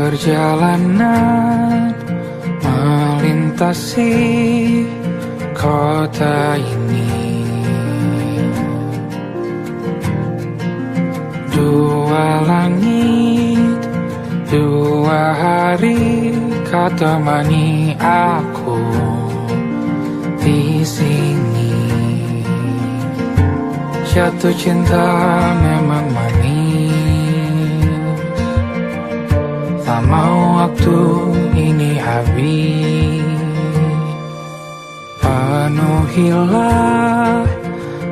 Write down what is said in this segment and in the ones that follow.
Perjalanan melintasi kota ini, dua langit, dua hari kau temani aku di sini. Jatuh cinta memang manis, tak mau waktu ini habis. Penuhilah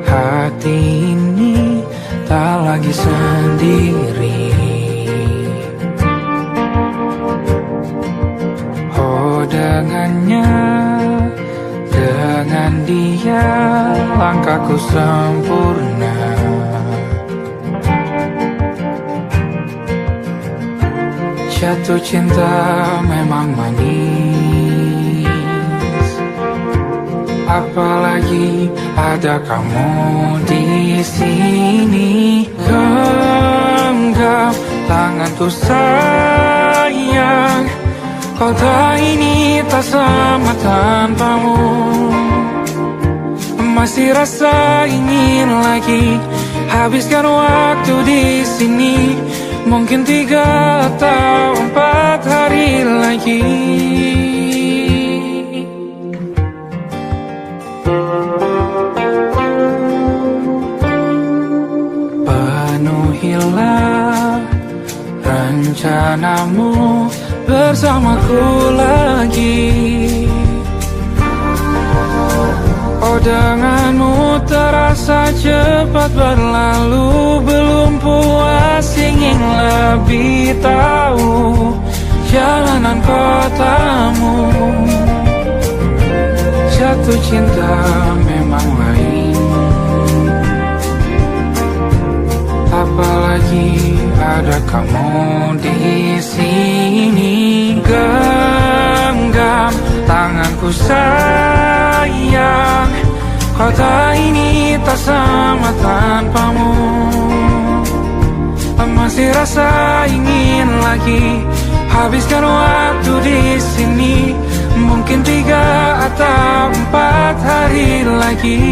hati ini, tak lagi sendiri. Oh dengannya, dengan dia langkahku sempurna. Jatuh cinta memang manis, apalagi ada kamu di sini. Genggam tanganku sayang, kota ini tak sama tanpamu. Masih rasa ingin lagi habiskan waktu di sini. Mungkin 3 atau 4 hari lagi. Penuhilah rencanamu bersamaku lagi. Oh denganmu terasa cepat berlalu, belum puas ingin lebih tahu jalanan kotamu. Jatuh cinta memang lain, apalagi ada kamu di sini. Genggam tanganku sayang, kota ini tak sama tanpamu. Masih rasa ingin lagi habiskan waktu di sini. Mungkin 3 atau 4 hari lagi.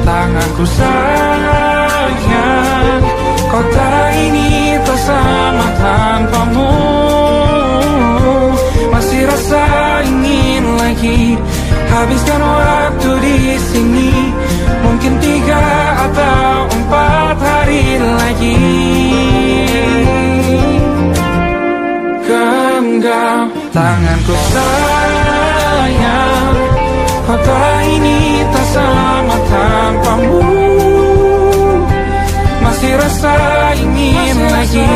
Tanganku sayang, kota ini tak sama tanpamu. Masih rasa ingin lagi habiskan waktu di sini. Mungkin 3 atau 4 hari lagi. Genggam tanganku sayang, kota ini tak sama tanpamu. Masih rasa ingin lagi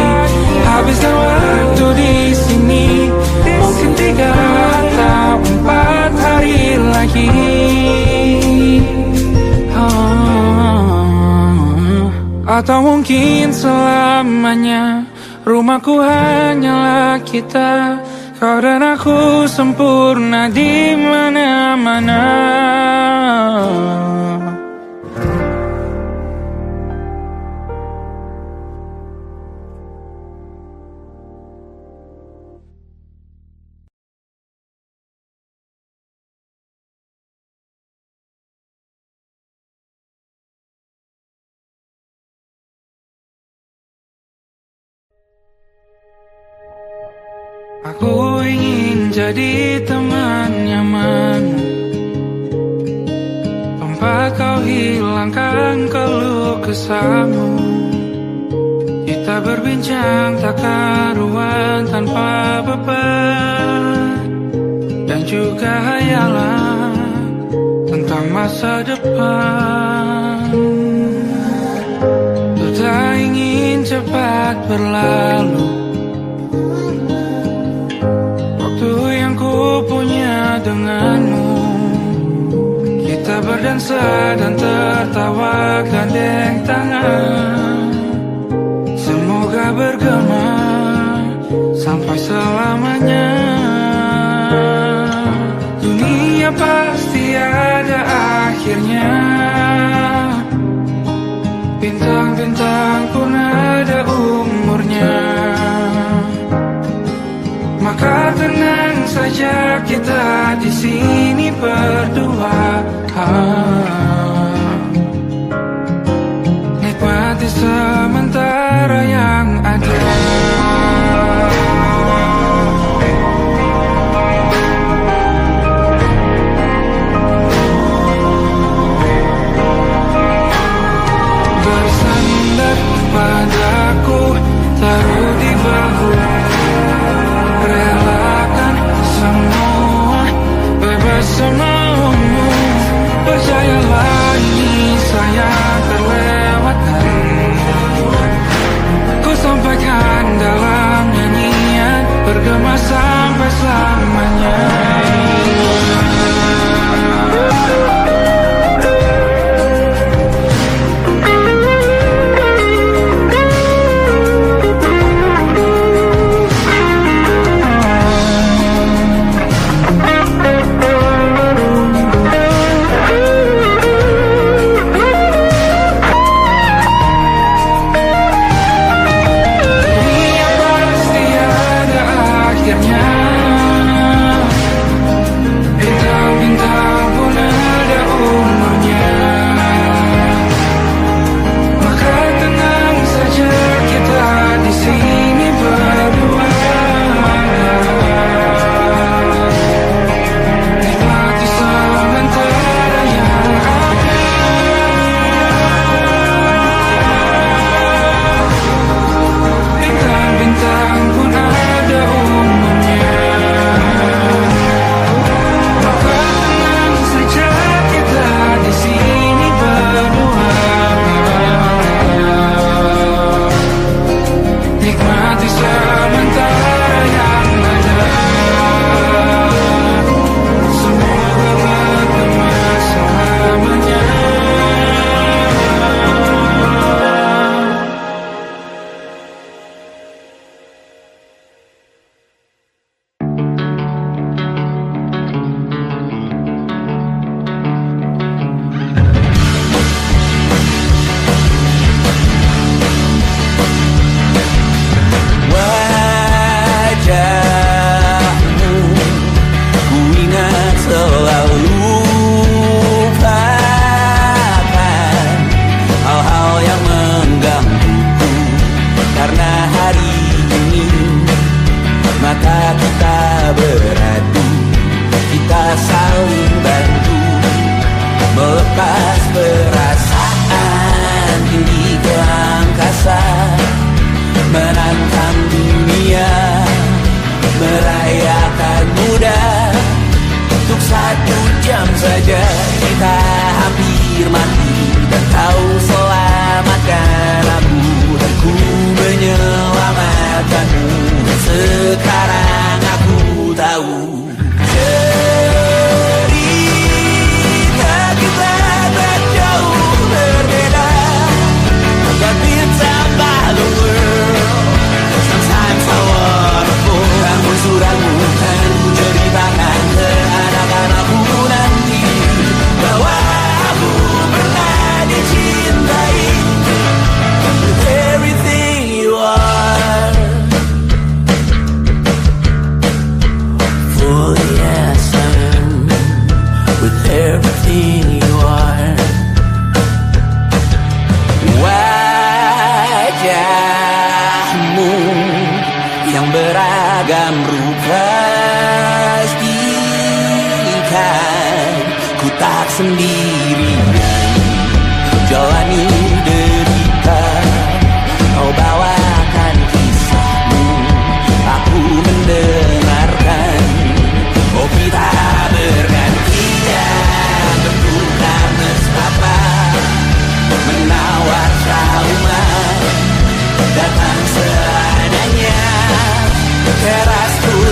habiskan waktu di sini. Mungkin 3 atau 4 hari lagi. Atau mungkin selamanya. Rumahku hanyalah kita, kau dan aku sempurna di mana-mana. Aku ingin jadi teman nyaman, tempat kau hilangkan keluh kesahmu. Kita berbincang tak karuan tanpa beban, dan juga hayalan tentang masa depan. Ku tak ingin cepat berlalu, denganmu. Kita berdansa dan tertawa gandeng tangan. Semoga bergema sampai selamanya. Dunia pasti ada akhirnya. Bintang-bintang pun ada umurnya. Maka tenang saja kita di sini berdua. Nikmati sementara yang ada. Bersandar padaku, taruh di bahu. Relakan semua, bebas semaumu. Percayalah ini saya terlewatkan. Ku sampaikan dalam nyanyian, bergema sampai selamanya.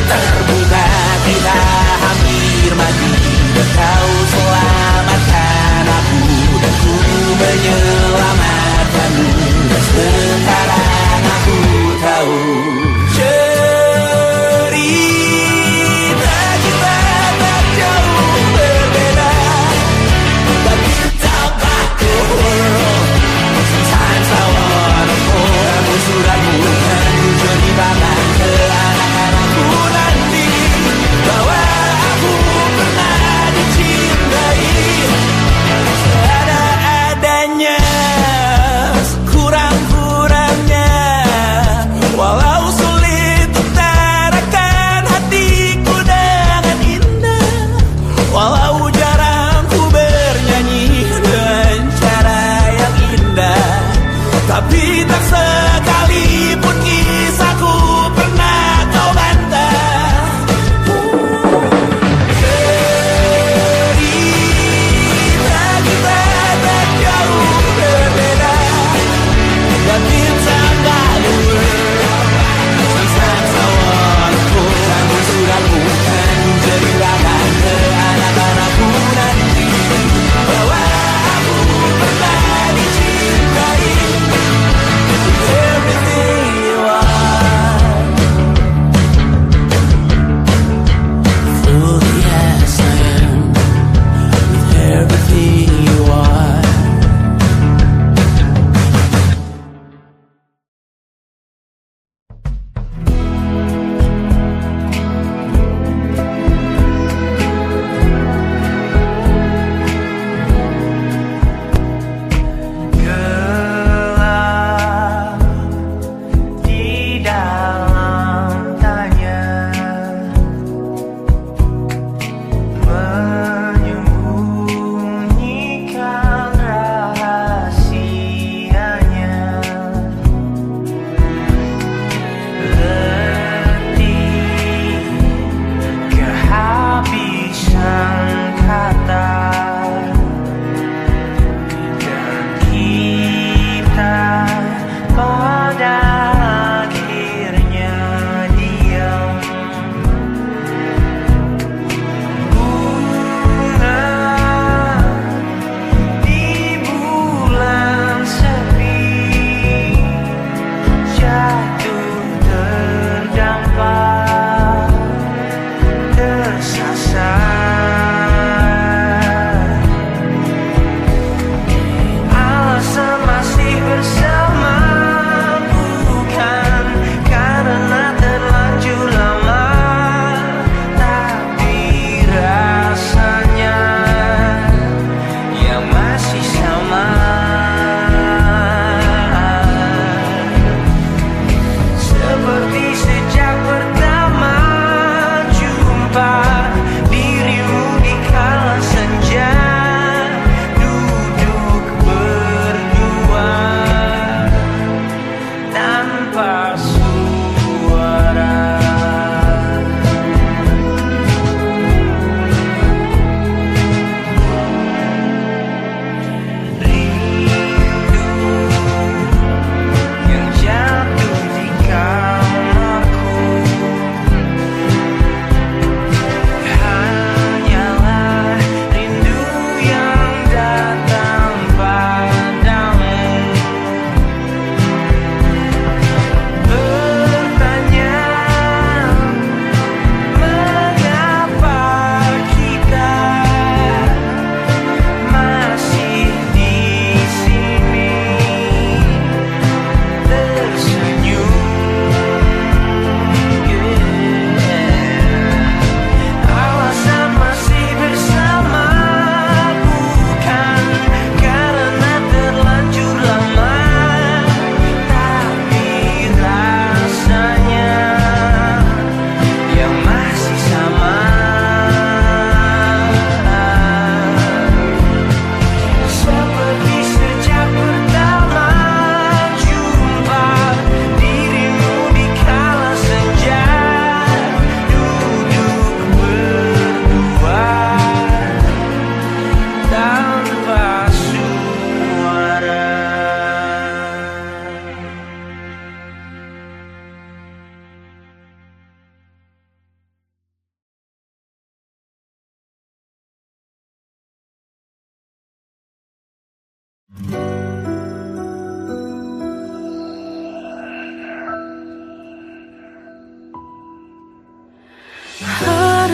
Terbuka kita hampir mati. tahu cerita kita tak jauh berbeda. But we should talk about the world. Sometimes I wanna fall. Aku sudah bukan tujuan di babak ke anak-anakku nanti, bahwa aku pernah dicintai seadanya, sekurang-kurangnya, walau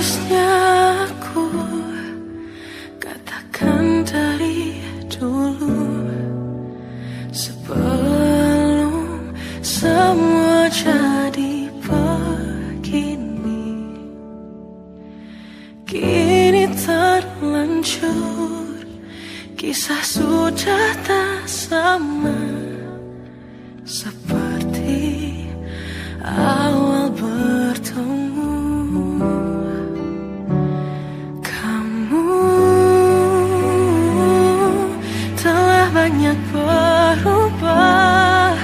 Seharusnya aku katakan dari dulu, sebelum semua jadi begini. Kini terlanjur, kisah sudah tak sama seperti awal bertemu. Kamu telah banyak berubah,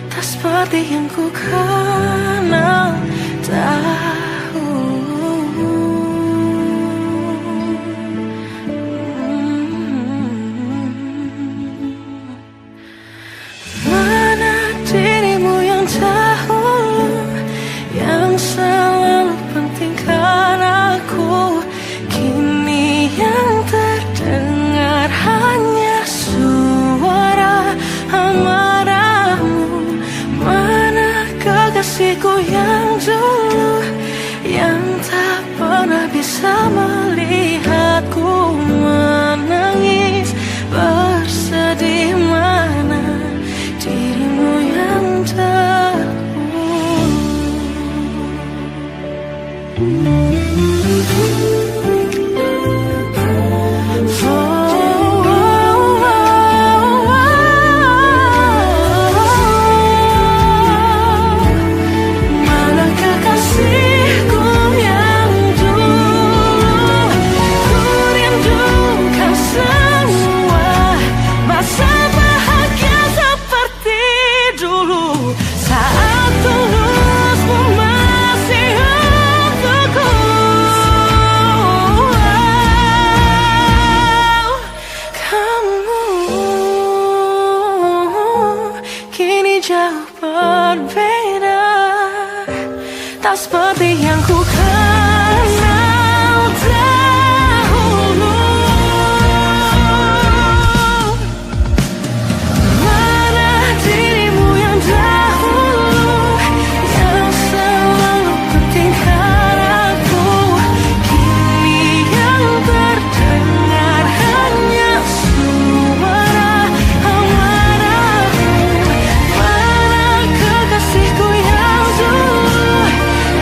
tak seperti yang ku kenal dahulu. Mana dirimu yang dahulu, yang selalu pentingkan aku. Kini yang terdengar hanya suara amarahmu. Mana kekasihku yang dulu, yang tak pernah bisa melihatku menangis bersedih. Mana dirimu yang dahulu. Mana kekasihku yang dulu, ku rindukan semua masa bahagia seperti dulu, saat tulusmu masih untukku. Kamu kini jauh berbeda, tak seperti yang ku kenal dahulu. Mana dirimu yang dahulu, yang selalu pentingkan aku. Kini yang terdengar hanya suara amarahmu. Mana kekasihku yang dulu,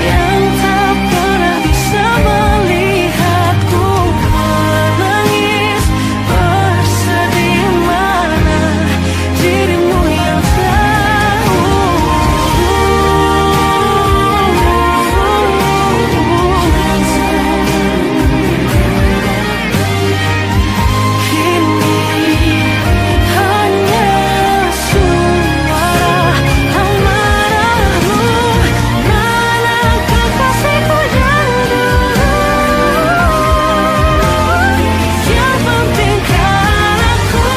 yang tak pernah bisa melihatku menangis bersedih. Mana dirimu yang kini hanya suara amarahmu. Mana kekasihku yang dulu, yang pentingkan aku.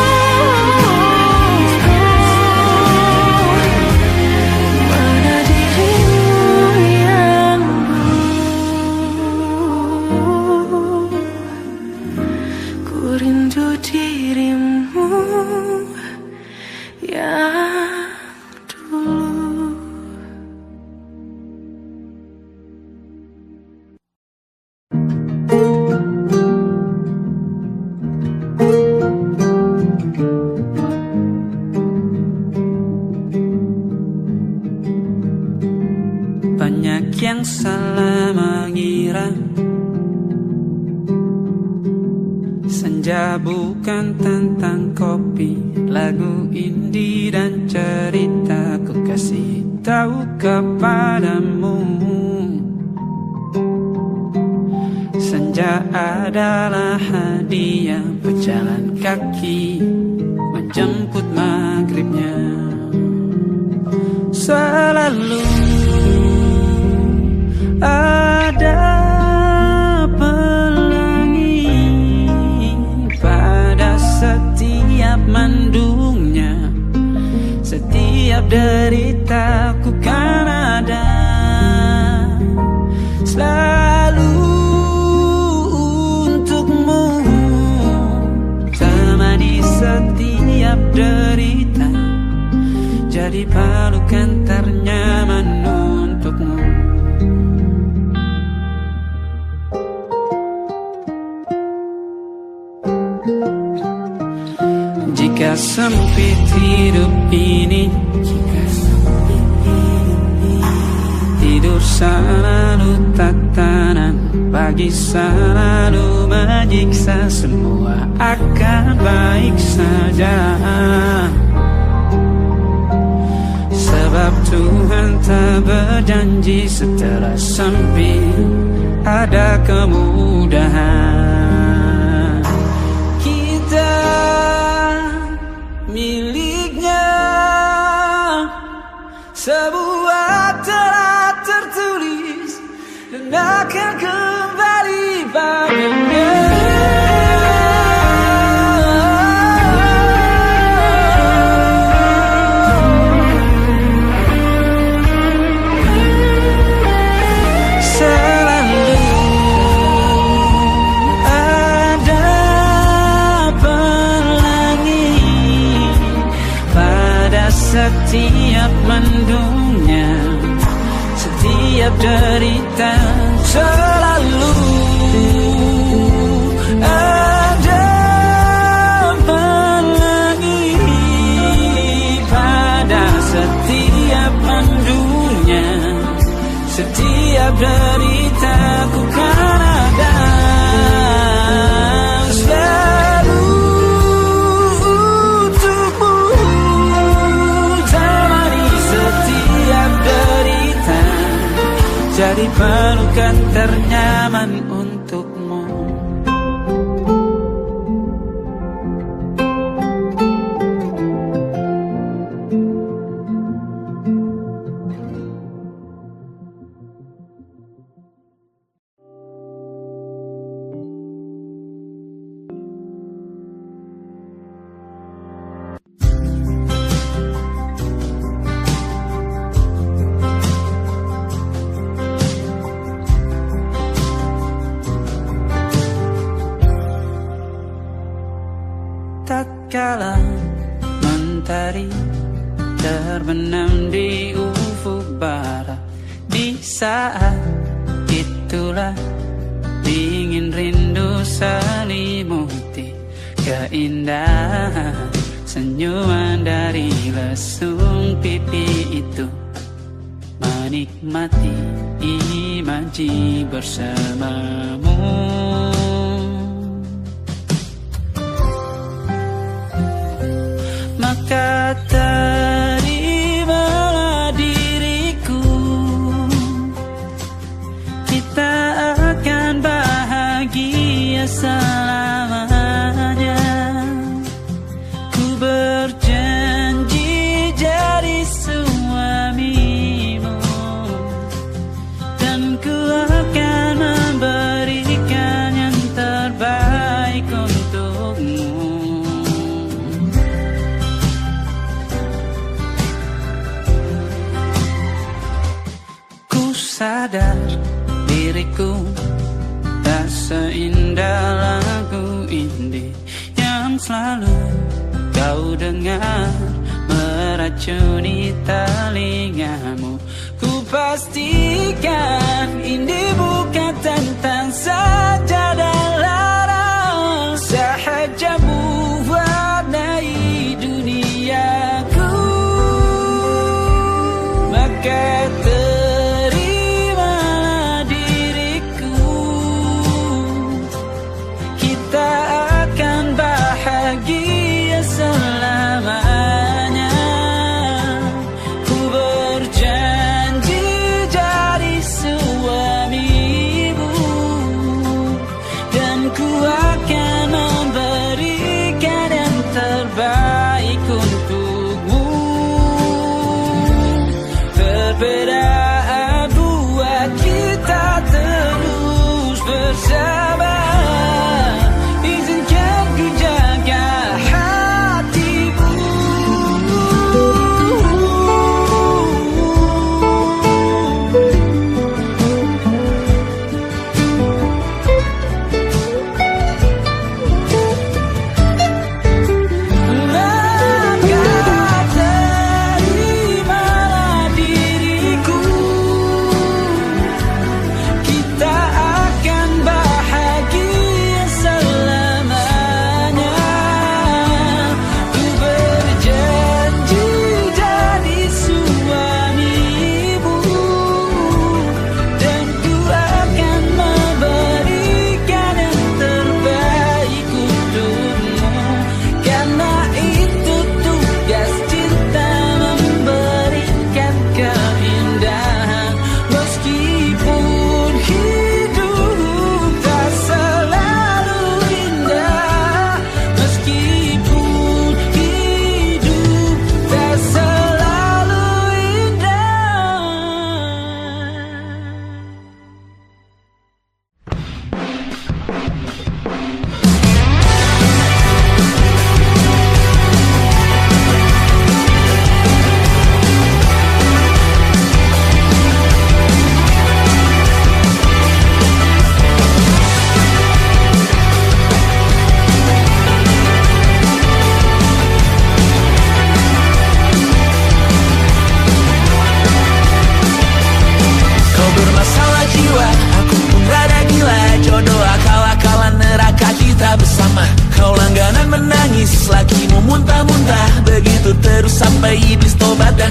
Mana dirimu yang dulu, ku rindu dirimu yang dulu. Banyak yang salah mengira senja bukan tentang kopi, lagu indie dan cerita. Ku kasih tahu kepadamu, senja adalah hadiah pejalan kaki menjemput maghribnya. Selalu ada pelangi pada setiap mendungnya. Setiap derita ku kan ada selalu untukmu, temani setiap derita, jadi pelukan ternyaman untukmu. Jika sempit hidup ini, tidur selalu tatanan, pagi selalu menyiksa, semua akan baik saja. Sebab Tuhan tak berjanji setelah sempit ada kemudahan. Kita miliknya, sebuah telah tertulis dan akan kembali padanya. Setiap mendungnya, setiap derita, selalu ada pelangi. Pada setiap mendungnya, setiap derita, ku kan ada. Jadi pelukan ternyaman untukmu. Tatkala mentari terbenam di ufuk barat, di saat itulah dingin rindu selimuti keindahan senyuman dari lesung pipi itu, menikmati imaji bersamamu. Maka terimalah diriku, kita akan bahagia selamanya. Ku berjanji jadi suamimu, dan ku akan memberikan yang terbaik untukmu. Sadar diriku tak seindah lagu indie yang selalu kau dengar meracuni telingamu. Ku pastikan indie bukan tentang sajadah larang, sahaja mewarnai duniaku. Maka bahagia selamanya. Ku berjanji jadi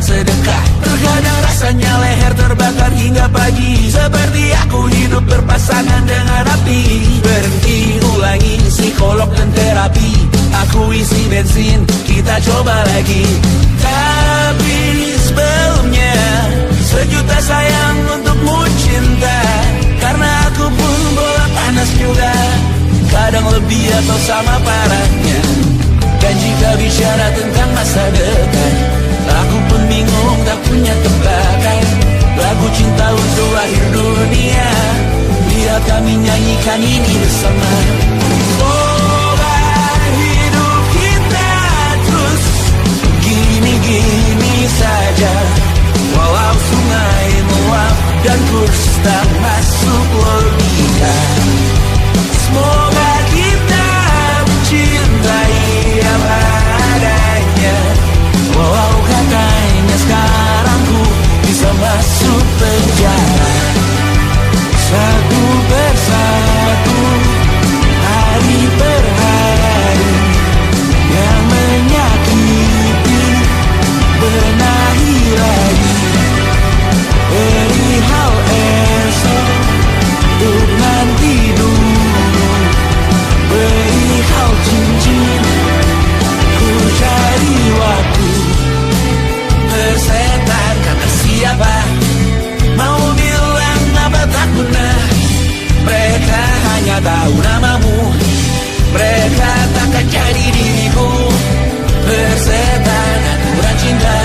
sedekah. Terkadang rasanya leher terbakar hingga pagi, seperti aku hidup berpasangan dengan api. Berhenti, ulangi psikolog dan terapi. Aku isi bensin, kita coba lagi. Tapi sebelumnya, sejuta sayang untukmu cinta. Karena aku pun bola panas juga, kadang lebih atau sama parahnya. Dan jika bicara tentang masa depan, aku pun bingung tak punya tebakan. Lagu cinta untuk akhir dunia, biar kami nyanyikan ini bersama. Semoga hidup kita terus gini-gini saja, walau sungai meluap dan kurs tak masuk logika. Semoga kita mencintai apa adanya, walau katanya sekarang ku bisa masuk penjara. Satu persatu, hari per hari, yang menyakiti benahi lagi. Perihal esok, untuk nanti dulu. Perihal cincin, ku cari waktu. Persetan kata siapa, mau bilang apa tak guna. Mereka hanya tahu namamu, mereka takkan jadi diriku. Persetan aturan cinta,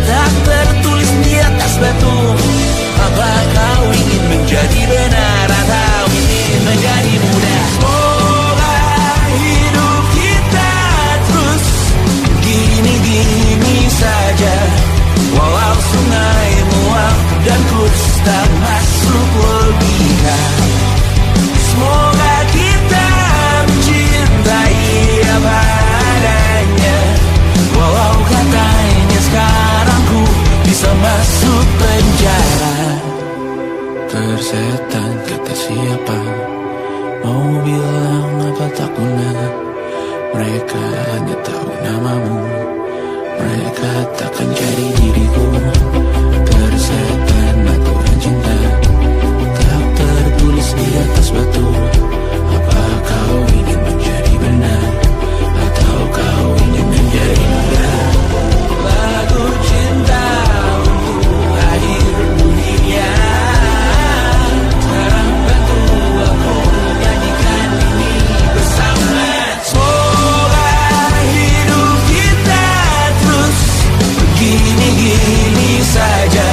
tak tertulis di atas batu. Apa kau ingin menjadi benar atau ingin menjadi muda? Semoga hidup kita terus gini-gini saja, walau sungai meluap dan kurs tak masuk logika. Semoga kita mencintai apa adanya, walau katanya sekarang ku bisa masuk penjara. Persetan kata siapa, mau bilang apa tak guna. Mereka hanya tahu namamu, mereka takkan jadi diriku. Persetan aturan cinta, tak tertulis di atas batu. Apa kau ingin menjadi benar, atau kau ingin menjadi muda? Lagu cinta untuk akhir dunia, sekarang bantu aku nyanyikan ini bersama. Semoga hidup kita terus begini-gini saja,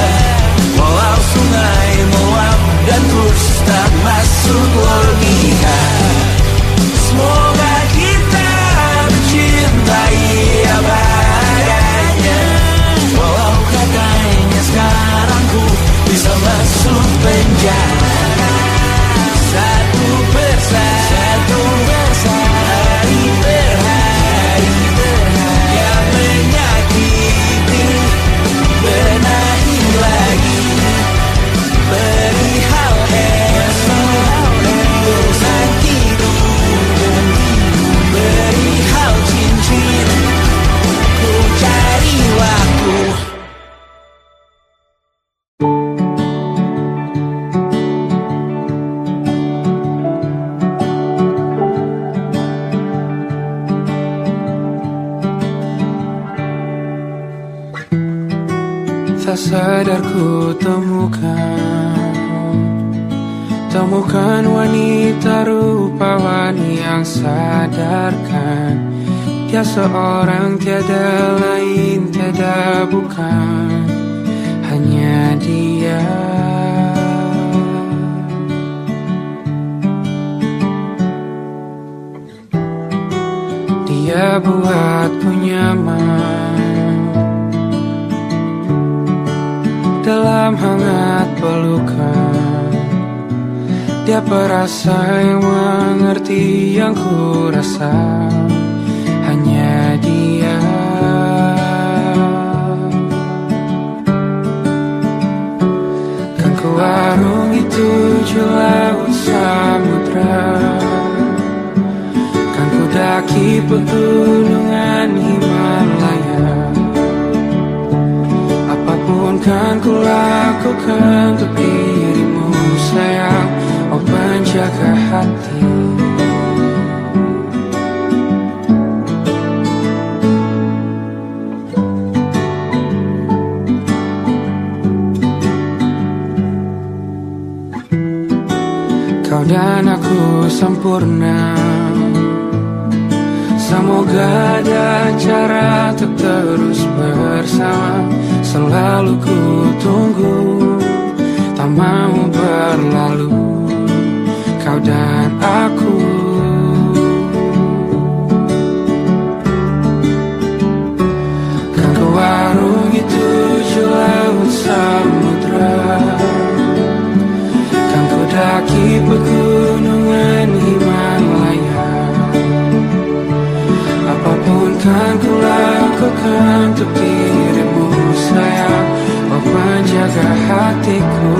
walau sungai meluap dan kurs tak masuk logika. Semoga kita mencintai apa adanya, walau katanya sekarang ku bisa masuk penjara. Satu persatu, hari per hari, yang menyakiti benahi lagi. Perihal esok, untuk nanti dulu. Perihal cincin, ku cari waktu. Tak sadar ku temukan wanita rupawan yang sadarkan. Dia seorang tiada lain, tiada bukan, hanya dia. Dia buatku nyaman dalam hangat pelukan. Dia perasa yang mengerti yang ku rasa, hanya dia. Kan ku arungi 7 laut samudra, kan ku daki pegunungan Himalaya. ku lakukan untuk dirimu sayang, oh penjaga hati. Kau dan aku sempurna, semoga ada cara untuk terus bersama. Selalu ku tunggu, tak mau berlalu, kau dan aku. Kan ku warungi 7 laut samudra, kan ku daki pegunungan Himalaya. Apapun kan ku lakukan untuk dirimu sayang, oh penjaga hatiku.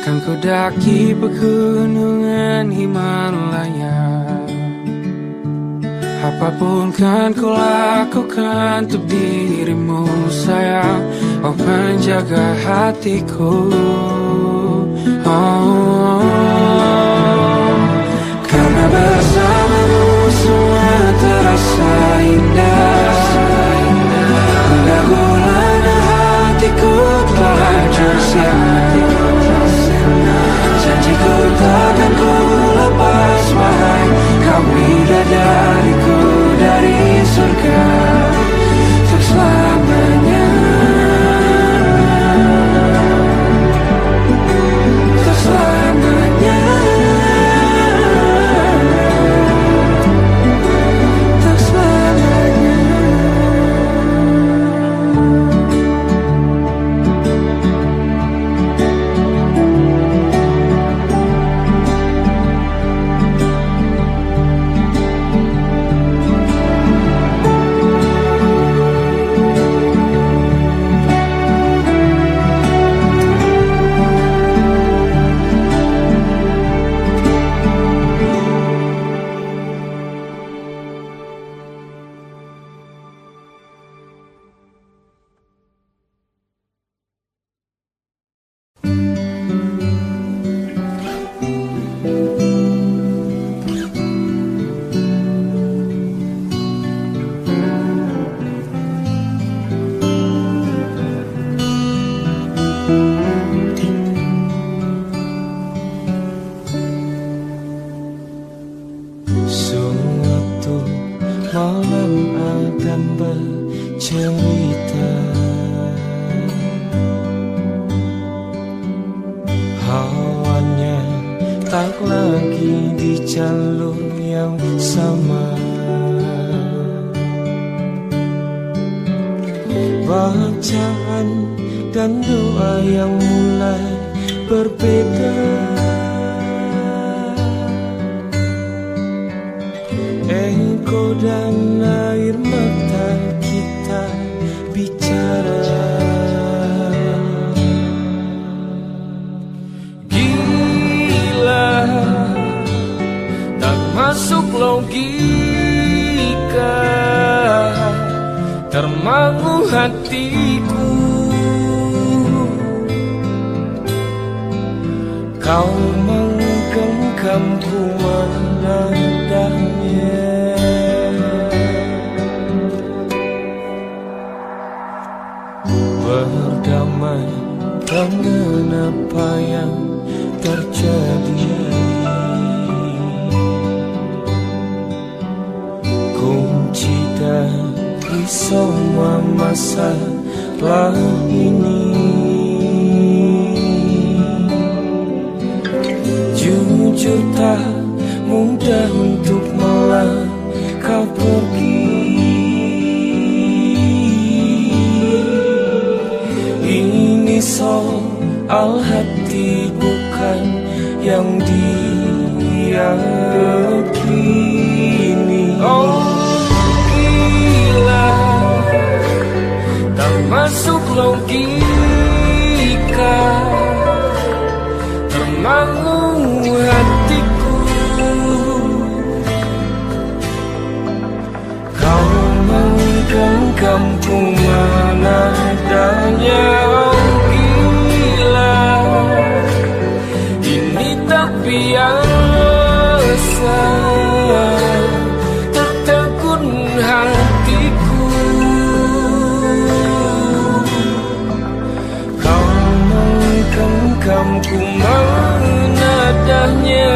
Kan ku daki pegunungan Himalaya. Apapun kan ku lakukan untuk dirimu sayang, oh penjaga hatiku. Oh, karena bersamamu semua terasa indah. Pergaulan hatiku telah bersama. Janjiku takkan ku lepas, wahai kau bidadariku dari surga untuk selamanya, untuk selamanya, untuk selamanya. Bacaan dan doa yang mulai berbeda. Engkau dan air mata kita bicara. Gila, tak masuk logika, termangu hatiku. Kau menggenggamku menandanya. Berdamai dengan apa yang terjadi. Kunci dari semua masalah ini, jujur tak mudah untuk melangkah pergi. soal hati bukan yang diyakini. Oh gila, tak masuk logika, termangu hatiku. Kau menggenggamku mana adanya. Oh gila, ini tak biasa, tertegun hatiku. Kau menggenggamku mana adanya.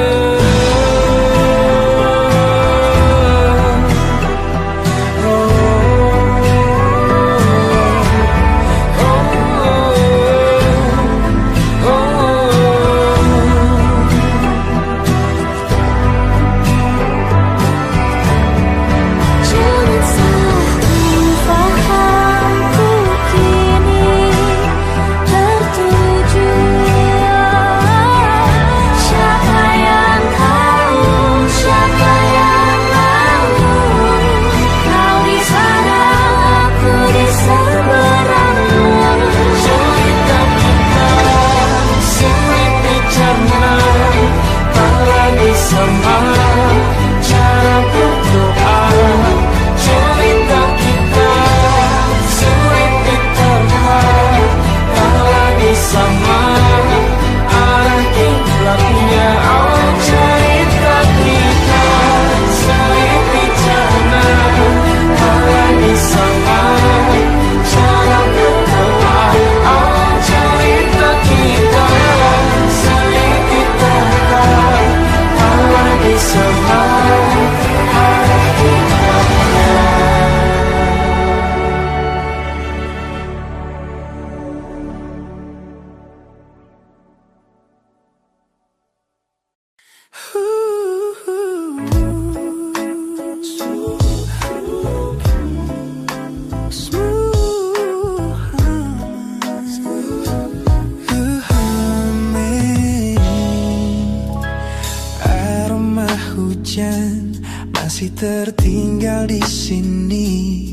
Masih tertinggal di sini,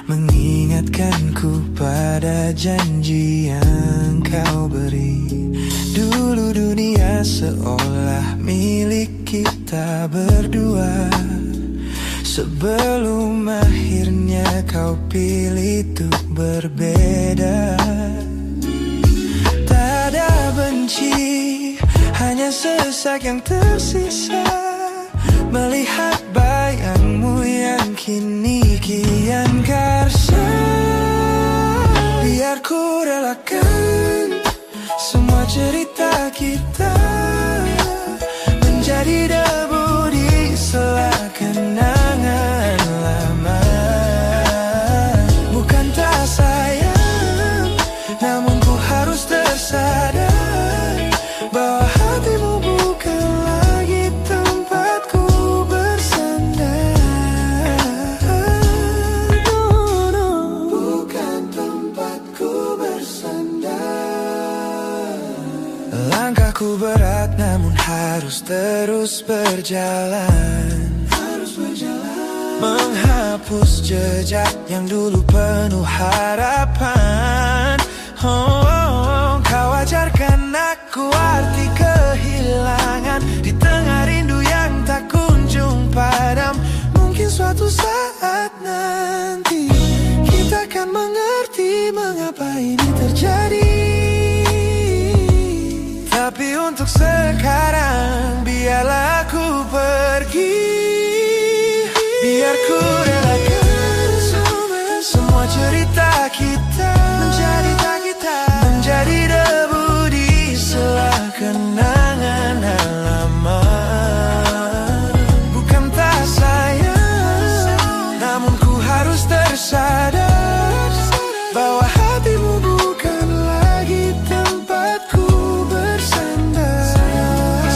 mengingatkanku pada janji yang kau beri. Dulu dunia seolah milik kita berdua, sebelum akhirnya kau pilih untuk berbeda. Tak ada benci, hanya sesak yang tersisa, melihat bayangmu yang kini kian karsa. Biar ku relakan semua cerita kita menjadi debu di sela kenangan lama. Bukan tak sayang, namun ku harus tersadar bahwa hatimu bukan lagi tempatku bersandar. Bukan tempatku bersandar. Langkahku berat namun harus terus berjalan, menghapus jejak yang dulu penuh harapan. Kau ajarkan aku arti kehilangan di tengah rindu yang tak kunjung padam. Mungkin suatu saat nanti kita akan mengerti mengapa ini terjadi. Tapi untuk sekarang biarlah aku pergi. Biar ku relakan semua cerita kita menjadi debu di sela kenangan lama. Bukan tak sayang, namun ku harus tersadar bahwa hatimu bukan lagi tempatku bersandar.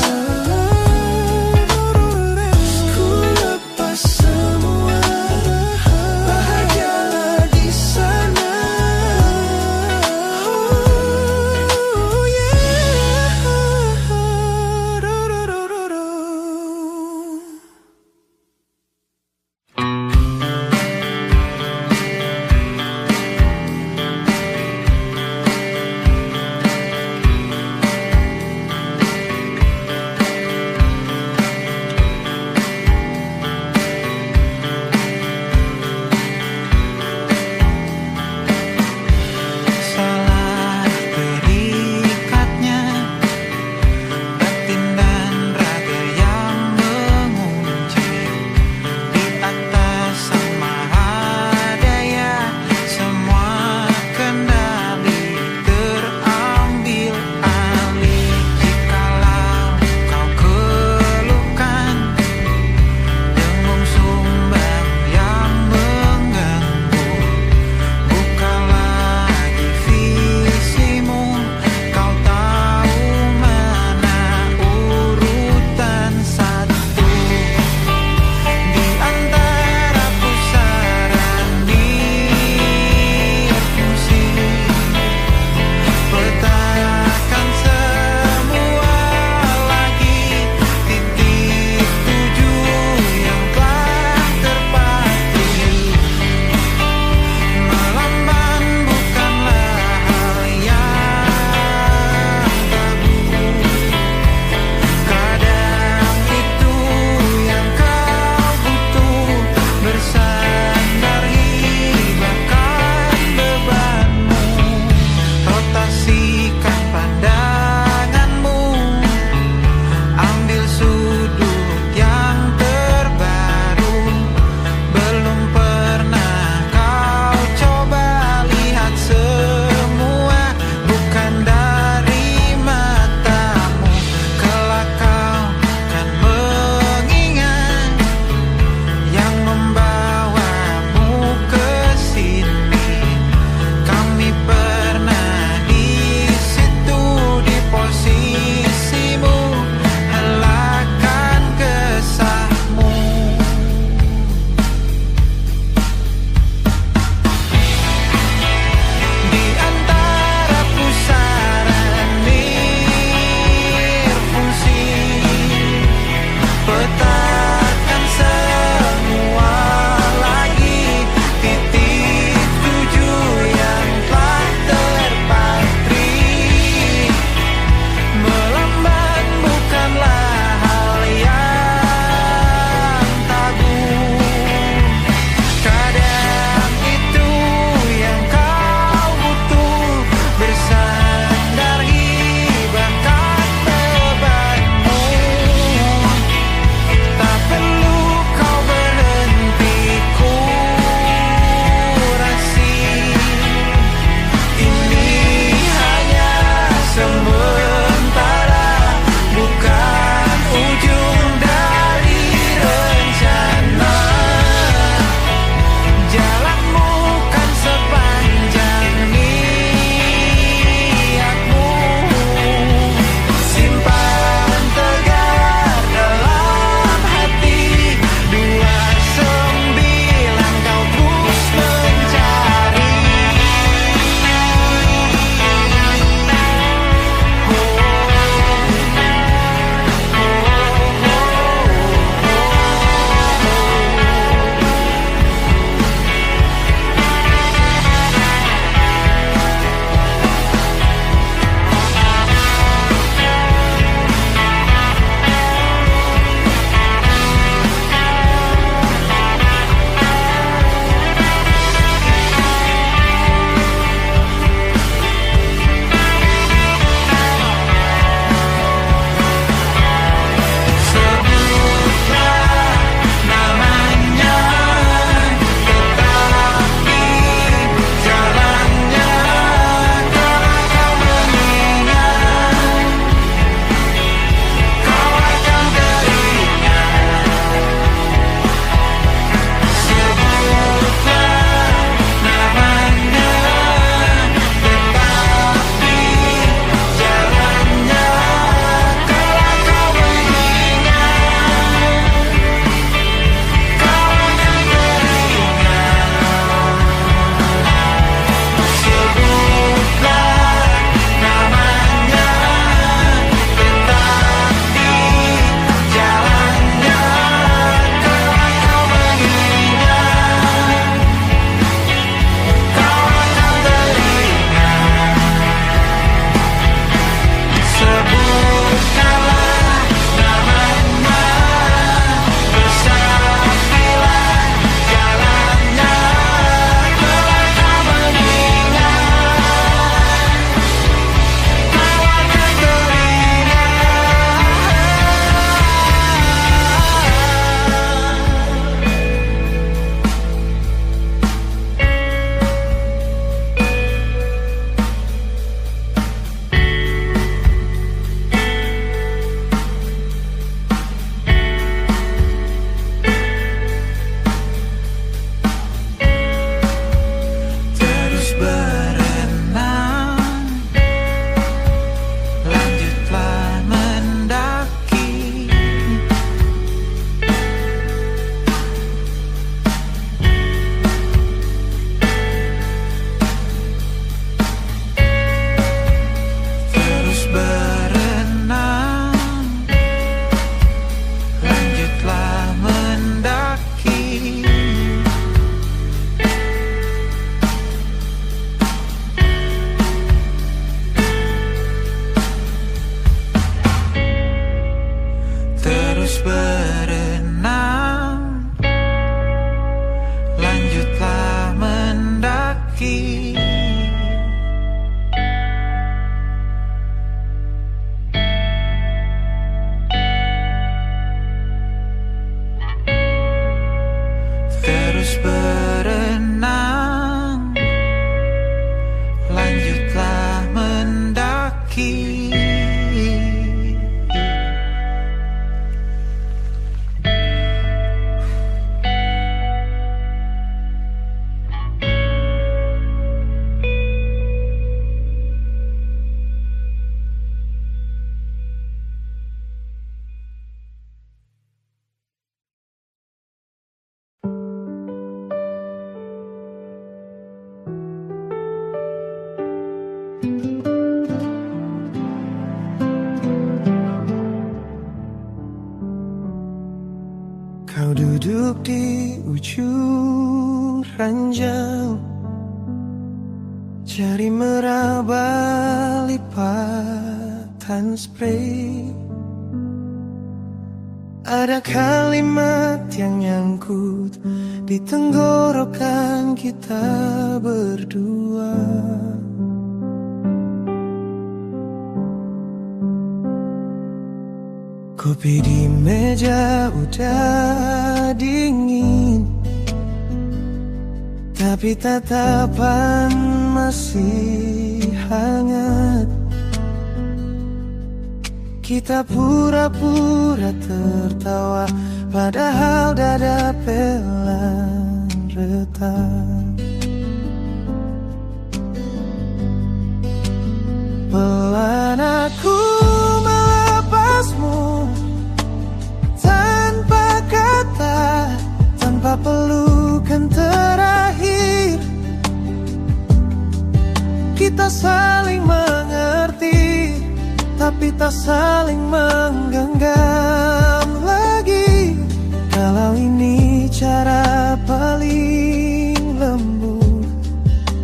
ujung ranjau, jari meraba lipatan spray. Ada kalimat yang nyangkut di tenggorokan kita berdua. Kopi di meja udah dingin, tapi tatapan masih hangat. Kita pura-pura tertawa, padahal dada pelan retak. Pelan aku melepasmu, tanpa kata, tanpa pelukan terakhir. Kita saling mengerti, tapi tak saling menggenggam lagi. Kalau ini cara paling lembut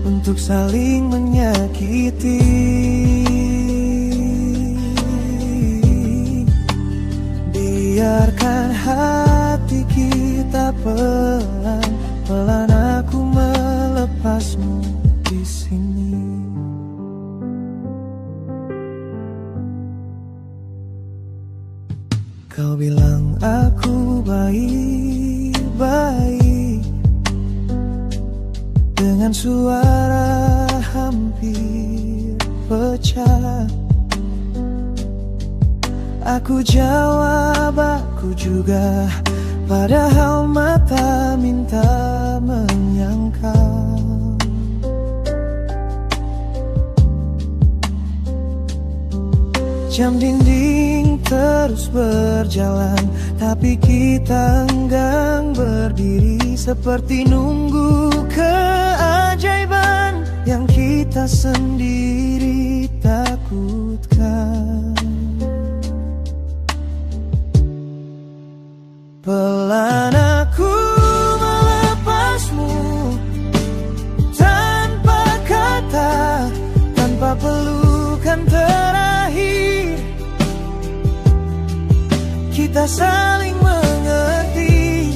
untuk saling menyakiti. Biarkan hati kita pelan-pelan aku melepasmu di sini. Kau bilang aku baik-baik, dengan suara hampir pecah. Aku jawab aku juga, padahal mata minta menyangkal. Jam dinding terus berjalan, tapi kita enggan berdiri, seperti nunggu keajaiban yang kita sendiri takutkan. Pelan aku melepasmu, tanpa kata, tanpa pelukan terakhir. Kita saling mengerti,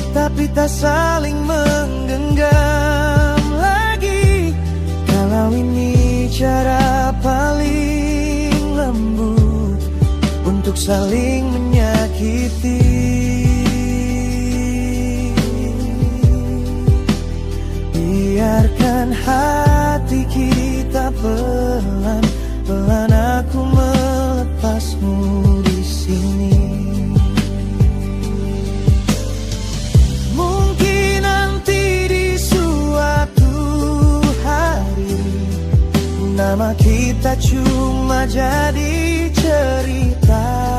tapi tak saling menggenggam lagi. Kalau ini cara paling lembut untuk saling menyakiti. Biarkan hati kita pelan-pelan aku melepasmu di sini. Mungkin nanti di suatu hari nama kita cuma jadi cerita.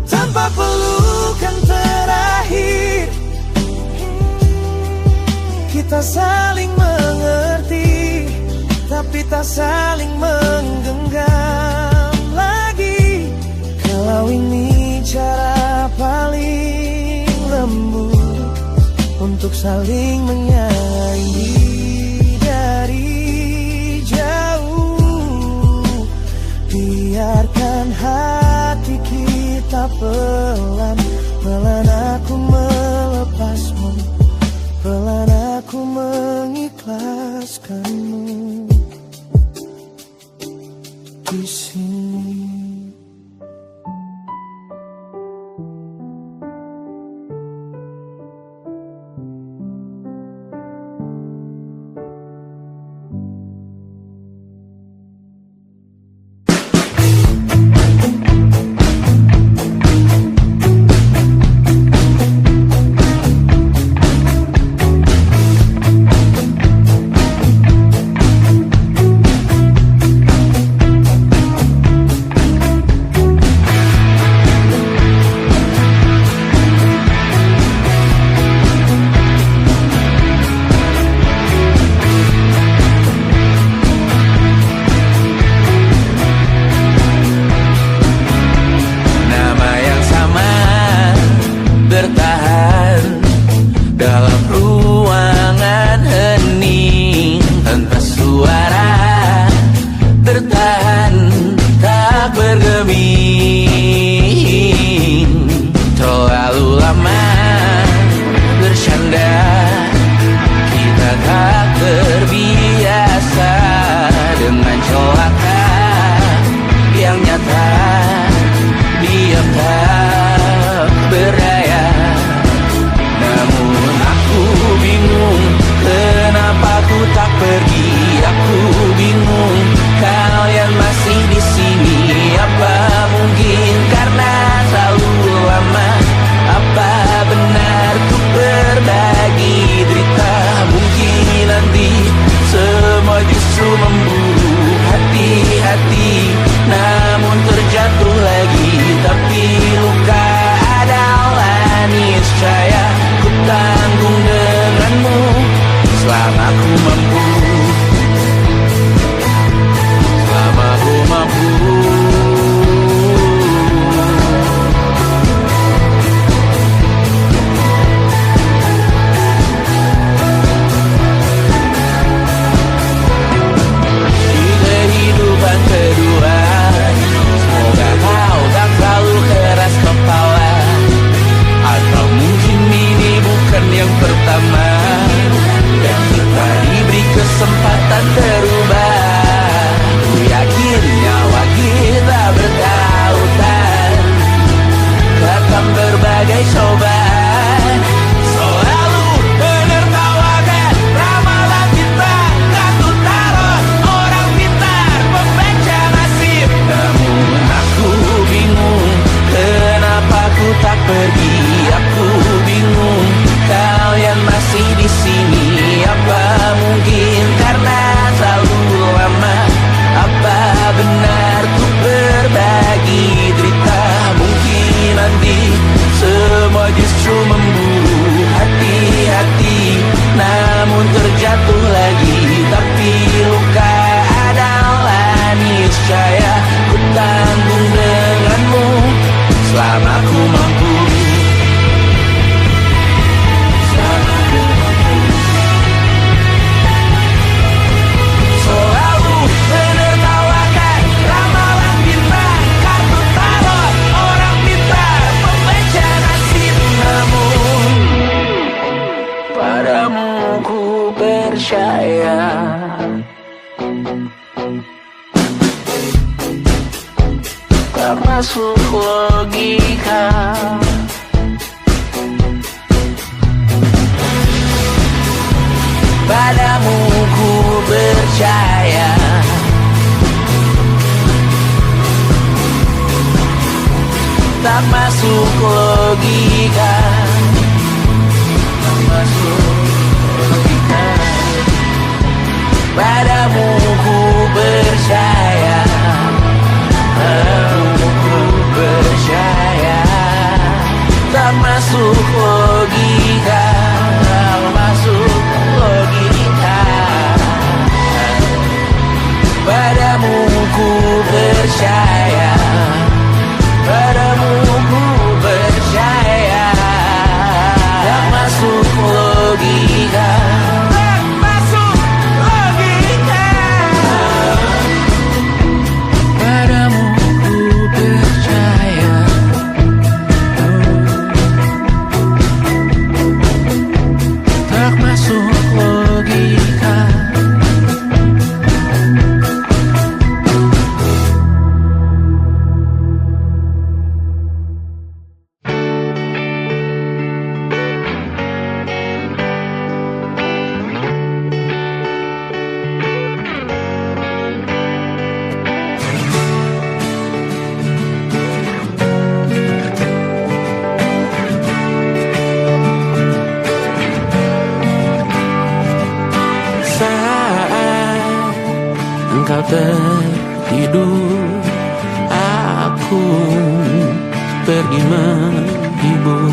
Tanpa pelukan terakhir, kita saling mengerti, tapi tak saling menggenggam lagi. Kalau ini cara paling lembut untuk saling menyayangi dari jauh. Biarkan hati kita pelan-pelan aku melepasmu, pelan aku mengikhlaskanmu di sini. Terlalu lama bercanda, kita tak terbiasa dengan celaka yang nyata. Diam tak berdaya, namun aku bingung kenapa ku tak pergi. Aku bingung kalian masih di sini. Apa mungkin karena terlalu lama? Apa benar ku berbagi derita? Mungkin nanti semua justru memburu hati-hati, namun terjatuh lagi. Tapi luka adalah niscaya ku tanggung denganmu selama ku mampu. Selama ku mampu. Di kehidupan kedua, semoga kau tak terlalu keras kepala. Atau mungkin ini bukan yang pertama, dan kita diberi kesempatan berubah. Ku yakin nyawa kita bertautan, akan berbagai cobaan. Selalu menertawakan ramalan kita, tak ku taruh orang pintar membaca nasib. Namun aku bingung kenapa ku tak pergi. Aku bingung kalian masih di sini. Apa mungkin karena terlalu lama? Apa benar ku berbagi derita? Mungkin nanti semua justru memburu hati-hati, namun terjatuh lagi. Tapi luka adalah niscaya ku tanggung denganmu selama ku mampu. Selalu menertawakan ramalan bintang, kartu tarot orang pintar membaca nasib. Namun padamu ku percaya, tak masuk logika. Padamu ku percaya, tak masuk logika. Tak masuk logika. Padamu ku percaya, padamu ku percaya, tak masuk logika. Tak masuk logika. Padamu ku percaya, padamu ku percaya, tak masuk logika. Tak masuk logika. Padamu ku percaya, tak masuk logika. Engkau tertidur, aku pergi menghibur.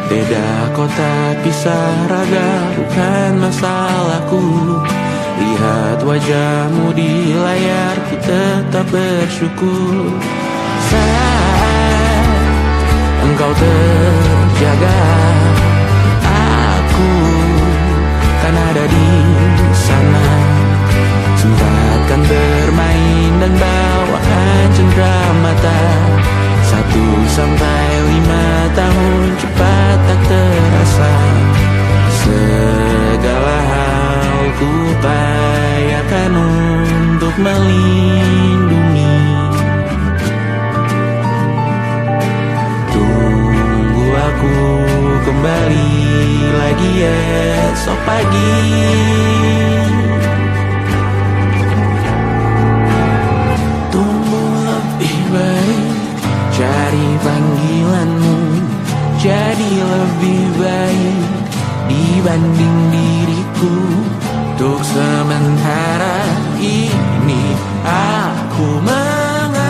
Beda kota pisah raga bukan masalahku. Lihat wajahmu di layar, ku tetap bersyukur. Saat engkau terjaga, aku kan ada di sana. Sempatkan bermain dan bawakan cendera mata. sampai 5 tahun cepat tak terasa. Segala hal ku upayakan untuk melindungi. Tunggu aku kembali lagi esok pagi. Tunggu lebih baik, cari panggilanmu jadi lebih baik dibanding diriku. Untuk sementara ini aku mengembara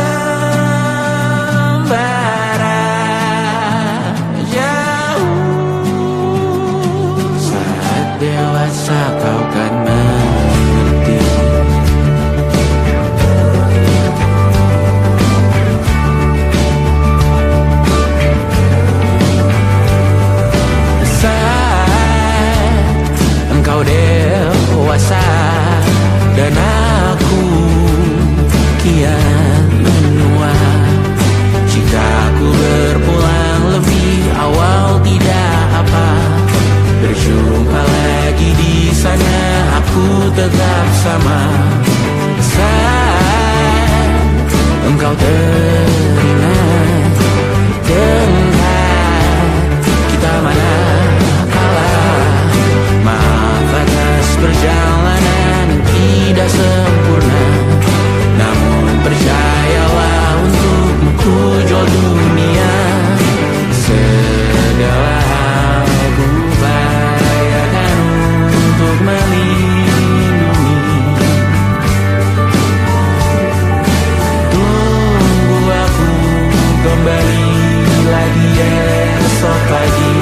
jauh. Saat dewasa kau kan mengerti. Engkau dewasa dan aku kian menua. Jika aku berpulang lebih awal tidak apa. Berjumpa lagi di sana, aku tetap sama. Saat engkau teringat tentang kita mana perjalanan tidak sempurna, namun percayalah untukmu ku jual dunia. Segala hal ku upayakan untuk melindungi. Tunggu aku kembali lagi esok pagi.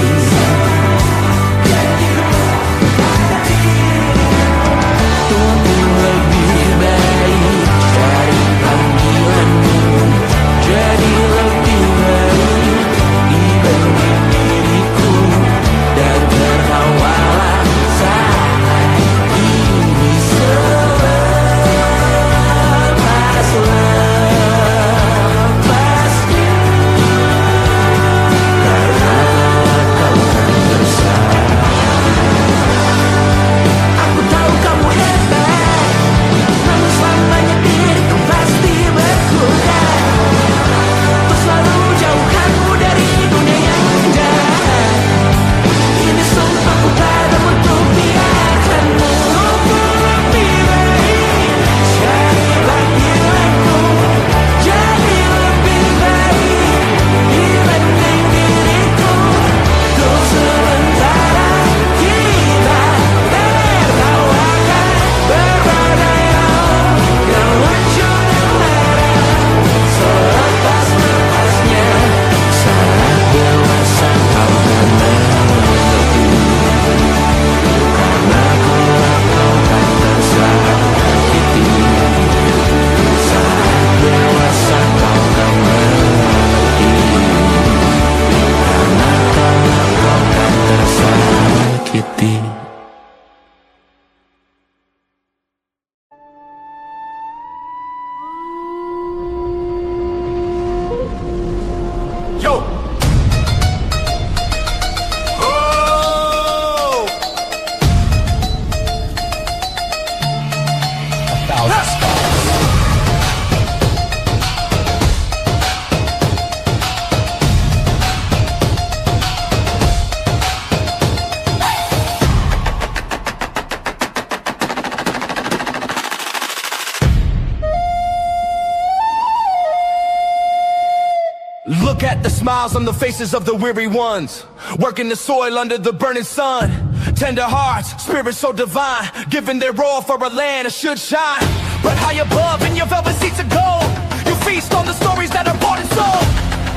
Look at the smiles on the faces of the weary ones, working the soil under the burning sun. Tender hearts, spirits so divine, giving their all for a land that should shine. But high above in your velvet seats of gold, you feast on the stories that are bought and sold.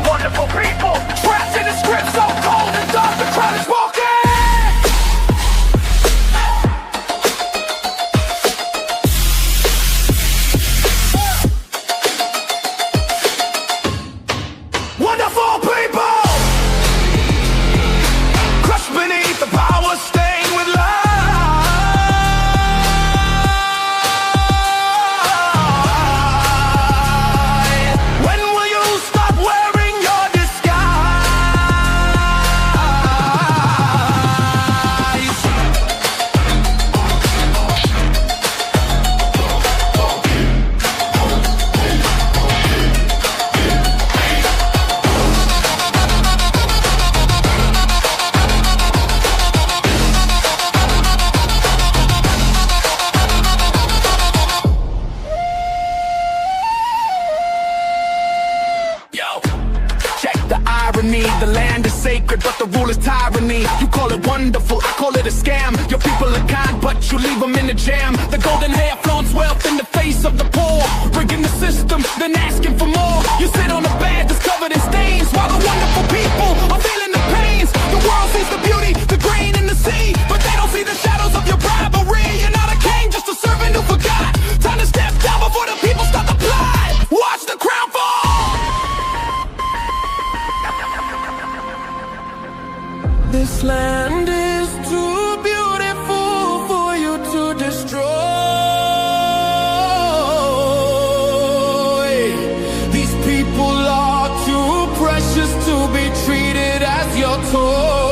Wonderful people, trapped in a script so cold and dark, the crowd is walking. Wonderful people, crushed beneath the power, stained with lies. When will you stop wearing your disguise? irony. The land is sacred, but the rule is tyranny. You call it wonderful, I call it a scam. Your people are kind, but you leave them in the jam. The golden hair flaunts wealth in the face of the poor, rigging the system, then asking for more. You sit on a bed that's covered in stains, while the wonderful people are feeling the pains. The world sees the beauty, the grain in the sea, but they don't see the shadows of your bribery. You're not a king, just a servant who forgot. Time to step down before the people start to plot. Watch the crown fall. This land is too beautiful for you to destroy. These people are too precious to be treated as your toy.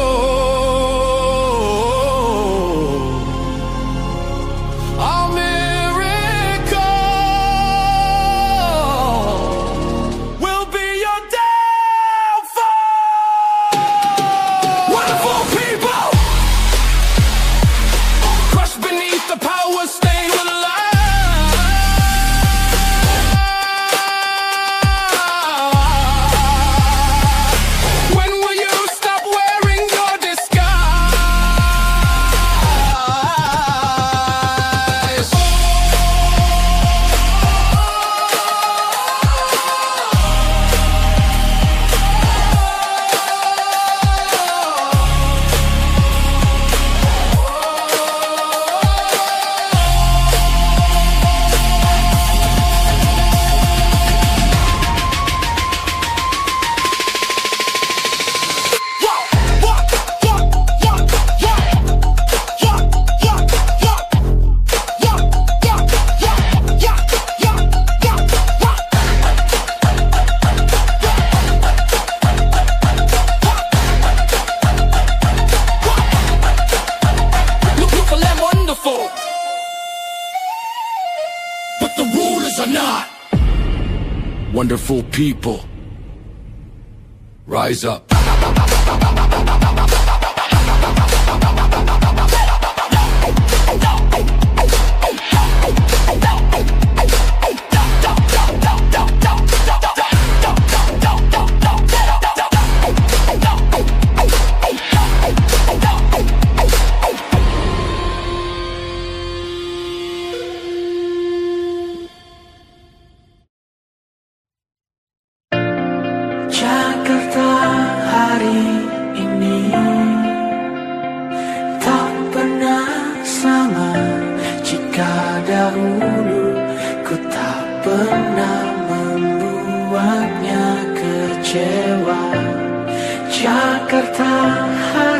But the rulers are not. Wonderful people, rise up. Jakarta hari ini tak pernah sama. Jika dahulu ku tak pernah membuatnya kecewa. Jakarta hari